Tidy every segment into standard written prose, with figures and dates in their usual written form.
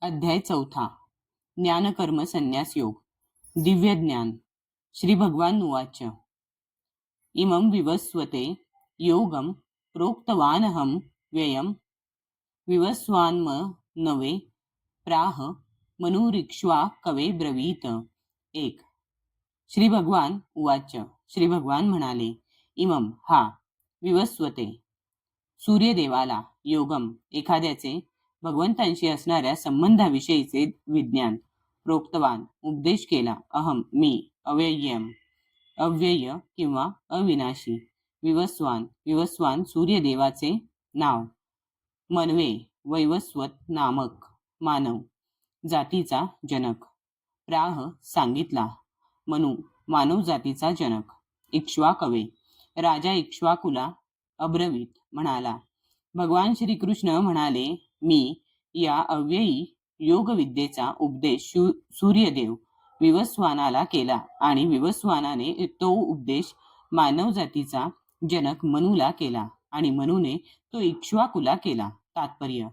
अध्याय 4. ज्ञानकर्म संन्यास योग. दिव्य ज्ञान. श्री भगवान उवाच. इमं विवस्वते योगं प्रोक्तवानहं व्ययं विवस्वान्म नवे प्राह मनुरिक्ष्वा कवे ब्रवीत. 1. श्री भगवान उवाच. श्री भगवान म्हणाले, इमं हा विवस्वते सूर्यदेवाला योगम एखाद्याचे भगवंतांशी असणाऱ्या संबंधाविषयीचे विज्ञान प्रोक्तवान उपदेश केला अहम मी अव्ययम अव्यय किंवा अविनाशी विवस्वान विवस्वान सूर्यदेवाचे नाव मनवे वैवस्वत नामक मानव जातीचा जनक प्राह सांगितला मनु मानव जातीचा जनक इक्ष्वाकवे राजा इक्ष्वाकुला अब्रवीत म्हणाला. भगवान श्रीकृष्ण म्हणाले, मी या अव्ययी योग विद्येचा उपदेश सूर्यदेव विवस्वानाला केला आणि विवस्वानाने तो उपदेश मानव जातीचा जनक मनूला केला आणि मनूने तो इक्ष्वाकुला केला. तात्पर्य.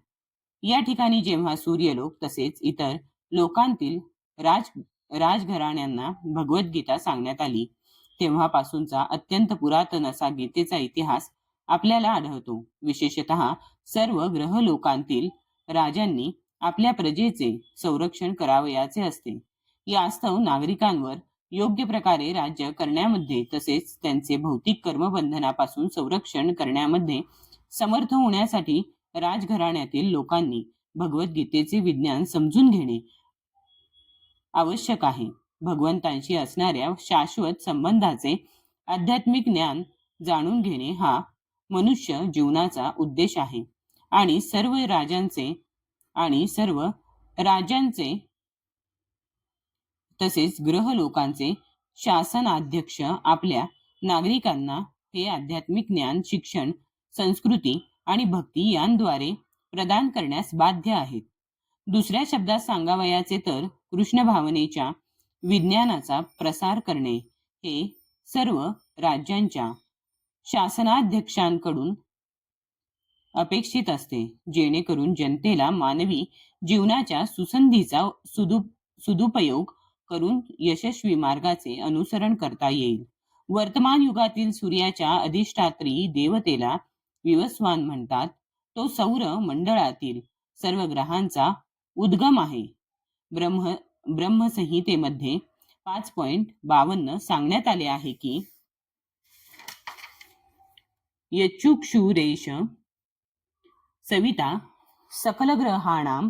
या ठिकाणी जेव्हा सूर्यलोक तसेच इतर लोकांतील राजघराण्यांना भगवद्गीता सांगण्यात आली तेव्हापासूनचा अत्यंत पुरातन असा गीतेचा इतिहास आपल्याला आढळतो. विशेषतः सर्व ग्रह लोकांतील राजांनी आपल्या प्रजेचे संरक्षण करावयाचे असते. यास्तव नागरिकांवर योग्य प्रकारे राज्य करण्यामध्ये तसेच त्यांचे भौतिक कर्मबंधनापासून संरक्षण करण्यामध्ये समर्थ होण्यासाठी राजघराण्यातील लोकांनी भगवद्गीतेचे विज्ञान समजून घेणे आवश्यक आहे. भगवंतांशी असणाऱ्या शाश्वत संबंधाचे आध्यात्मिक ज्ञान जाणून घेणे हा मनुष्य जीवनाचा उद्देश आहे आणि सर्व राज्यांचे तसेच ग्रह लोकांचे शासनाध्यक्ष आपल्या नागरिकांना हे आध्यात्मिक ज्ञान शिक्षण संस्कृती आणि भक्ती यांद्वारे प्रदान करण्यास बाध्य आहेत. दुसऱ्या शब्दात सांगावयाचे तर कृष्ण भावनेच्या विज्ञानाचा प्रसार करणे हे सर्व राज्यांच्या शासनाध्यक्षांकडून अपेक्षित असते, जेणेकरून जनतेला मानवी जीवनाच्या सुसंधीचा सदुपयोग करून यशस्वी मार्गाचे अनुसरण करता येईल. वर्तमान युगातील सूर्याच्या अधिष्ठात्री देवतेला विवस्वान म्हणतात. तो सौर मंडळातील सर्व ग्रहांचा उद्गम आहे. ब्रह्मसंहितेमध्ये 5.52 सांगण्यात आले आहे की यच्चुक्षुरेश सविता सकल ग्रहाणां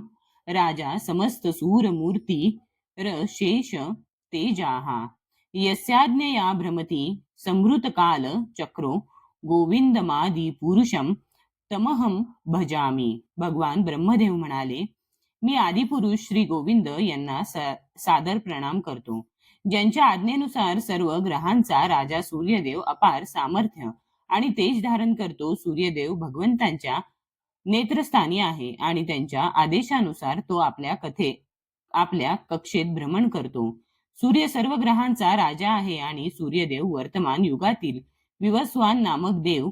राजा समस्त सूरमूर्ती शेष तेजाहा यस्याज्ञया भ्रमति संवृत काल चक्रो गोविंदमादि पुरुषम तमहम भजामी. भगवान ब्रह्मदेव म्हणाले, मी आदिपुरुष श्री गोविंद यांना सादर प्रणाम करतो. ज्यांच्या आज्ञेनुसार सर्व ग्रहांचा राजा सूर्यदेव अपार सामर्थ्य आणि तेज धारण करतो. सूर्यदेव भगवंतांच्या नेत्रस्थानी आहे आणि त्यांच्या आदेशानुसार तो आपल्या कक्षेत भ्रमण करतो. सूर्य सर्व ग्रहांचा राजा आहे आणि सूर्यदेव वर्तमान युगातील विवस्वान नामक देव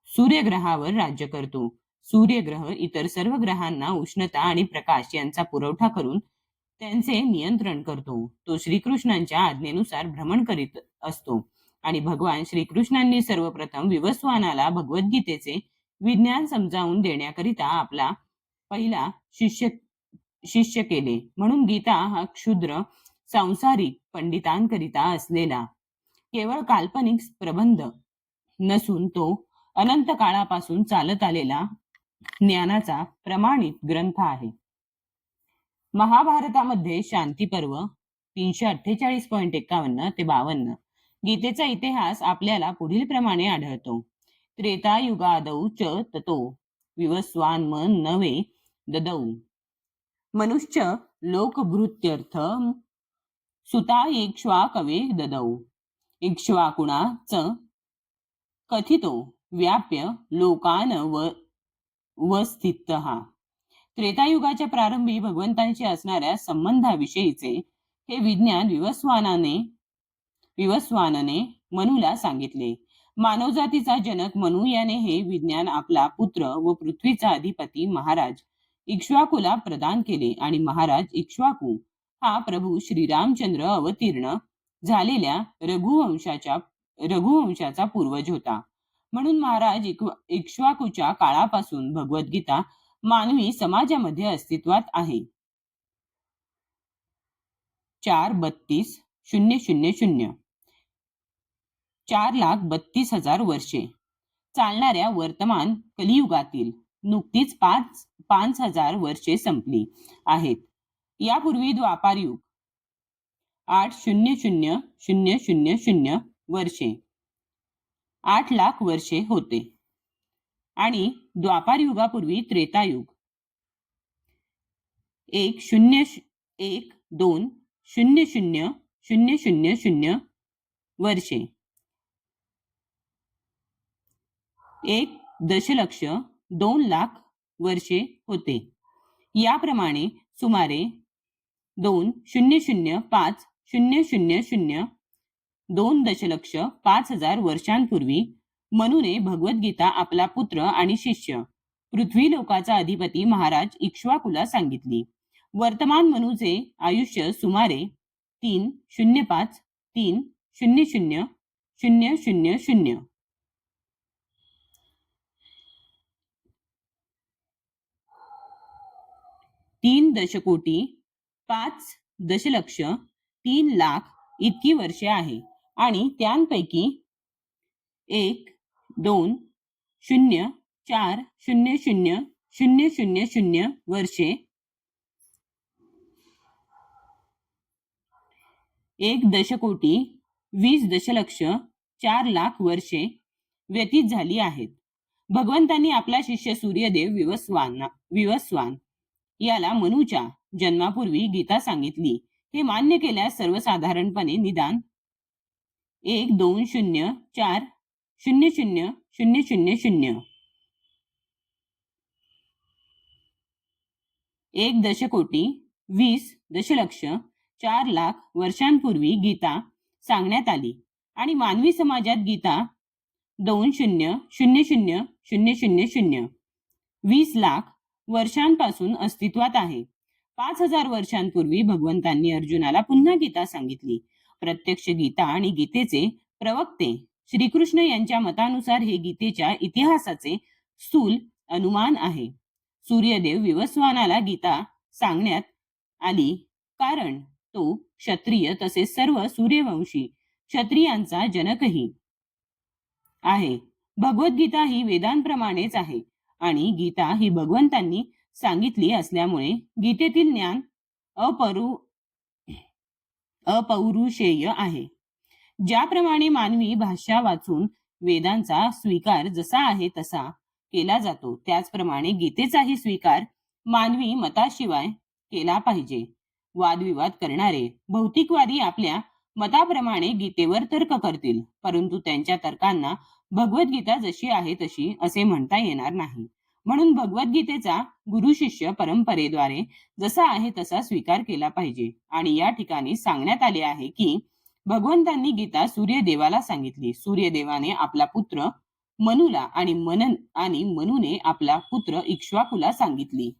सूर्यग्रहावर राज्य करतो. सूर्यग्रह इतर सर्व ग्रहांना उष्णता आणि प्रकाश यांचा पुरवठा करून त्यांचे नियंत्रण करतो. तो श्रीकृष्णांच्या आज्ञेनुसार भ्रमण करीत असतो आणि भगवान श्रीकृष्णांनी सर्वप्रथम विवस्वानाला भगवद्गीतेचे विज्ञान समजावून देण्याकरिता आपला पहिला शिष्य केले. म्हणून गीता हा क्षुद्र सांसारिक पंडितांकरिता असलेला केवळ काल्पनिक प्रबंध नसून तो अनंत काळापासून चालत आलेला ज्ञानाचा प्रमाणित ग्रंथ आहे. महाभारतामध्ये शांती पर्व 348.51 ते 52 गीतेचा इतिहास आपल्याला पुढील प्रमाणे आढळतो. त्रेतायुगादौ च ततो विवस्वान्म नवे ददौ मनुष्य लोकभृत्यर्थ सुता इक्ष्वाकवे ददौ इक्ष्वाकुणा च कथितो व्याप्य लोकान वस्थितः. त्रेतायुगाच्या प्रारंभी भगवंतांशी असणाऱ्या संबंधाविषयीचे हे विज्ञान विवस्वानने मनूला सांगितले. मानवजातीचा जनक मनू याने हे विज्ञान आपला पुत्र व पृथ्वीचा अधिपती महाराज इक्ष्वाकूला प्रदान केले आणि महाराज इक्ष्वाकू हा प्रभू श्रीरामचंद्र अवतीर्ण झालेल्या रघुवंशाचा पूर्वज होता. म्हणून महाराज इक्ष्वाकूच्या काळापासून भगवद्गीता मानवी समाजामध्ये अस्तित्वात आहे. 4:32,000 4,32,000 वर्षे चालणाऱ्या वर्तमान कलियुगातील नुकतीच 5,000 वर्षे संपली आहेत. यापूर्वी द्वापार युग 8,000,000 वर्षे 8 लाख वर्षे होते आणि द्वापार युगापूर्वी त्रेतायुग 1,012,000 वर्षे 1 दशलक्ष 2 लाख वर्षे होते. याप्रमाणे सुमारे 2,005,000 2 दशलक्ष 5,000 वर्षांपूर्वी मनूने भगवद्गीता आपला पुत्र आणि शिष्य पृथ्वी लोकाचा अधिपती महाराज इक्ष्वाकूला सांगितली. वर्तमान मनूचे आयुष्य सुमारे 3,053,000 3 दशकोटी 5 दशलक्ष 3 लाख इतकी वर्षे आहे आणि त्यांपैकी 1,2,0,4,000 वर्षे 1 दशकोटी 20 दशलक्ष 4 लाख वर्षे व्यतीत झाली आहेत. भगवंतांनी आपला शिष्य सूर्यदेव विवस्वान याला मनूच्या जन्मापूर्वी गीता सांगितली. हे मान्य केल्यास सर्वसाधारणपणे निदान 1,2,0,4,000 1 दशकोटी 20 दशलक्ष 4 लाख वर्षांपूर्वी गीता सांगण्यात आली आणि मानवी समाजात गीता 2,000,000 20 लाख वर्षांपासून अस्तित्वात आहे. 5,000 वर्षांपूर्वी भगवंतांनी अर्जुनाला पुन्हा गीता सांगितली. प्रत्यक्ष गीता आणि गीतेचे प्रवक्ते श्रीकृष्ण यांच्या मतानुसार हे गीतेच्या इतिहासाचे स्थूल अनुमान आहे. सूर्यदेव विवस्वानाला गीता सांगण्यात आली कारण तो क्षत्रिय तसेच सर्व सूर्यवंशी क्षत्रियांचा जनकही आहे. भगवद्गीता ही वेदांप्रमाणेच आहे आणि गीता ही भगवंतांनी सांगितली असल्यामुळे गीतेतील ज्ञान अपौरुषेय आहे. ज्याप्रमाणे मानवी भाषा वाचून वेदांचा स्वीकार जसा आहे तसा केला जातो, त्याचप्रमाणे गीतेचाही स्वीकार मानवी मताशिवाय केला पाहिजे. वादविवाद करणारे भौतिकवादी आपल्या मताप्रमाणे गीतेवर तर्क करतील, परंतु त्यांच्या तर्कांना भगवद्गीता जशी आहे तशी असे म्हणता येणार नाही. म्हणून भगवद्गीतेचा गुरु शिष्य परंपरेद्वारे जसा आहे तसा स्वीकार केला पाहिजे. आणि या ठिकाणी सांगण्यात आले आहे की भगवंतांनी गीता सूर्यदेवाला सांगितली. सूर्यदेवाने आपला पुत्र मनूला आणि मनूने आपला पुत्र इक्ष्वाकूला सांगितली.